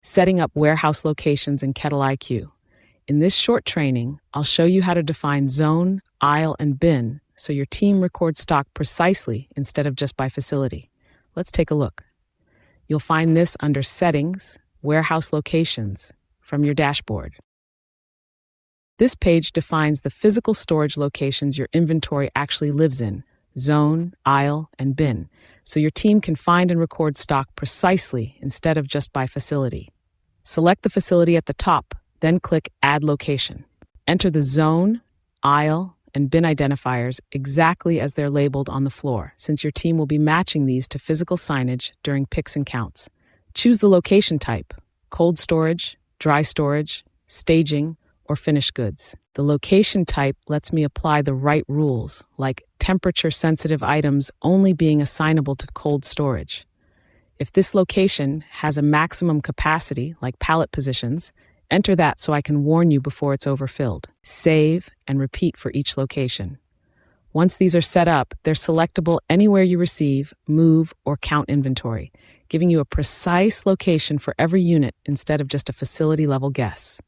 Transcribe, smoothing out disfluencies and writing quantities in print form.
Setting up warehouse locations in KettleiQ. In this short training, I'll show you how to define zone, aisle, and bin so your team records stock precisely instead of just by facility. Let's take a look. You'll find this under Settings, Warehouse Locations from your dashboard. This page defines the physical storage locations your inventory actually lives in, zone, aisle, and bin, so your team can find and record stock precisely instead of just by facility. Select the facility at the top, then click Add Location. Enter the zone, aisle, and bin identifiers exactly as they're labeled on the floor, since your team will be matching these to physical signage during picks and counts. Choose the location type: cold storage, dry storage, staging, or finished goods. The location type lets me apply the right rules, like temperature-sensitive items only being assignable to cold storage. If this location has a maximum capacity, like pallet positions, enter that so I can warn you before it's overfilled. Save and repeat for each location. Once these are set up, they're selectable anywhere you receive, move, or count inventory, giving you a precise location for every unit instead of just a facility-level guess.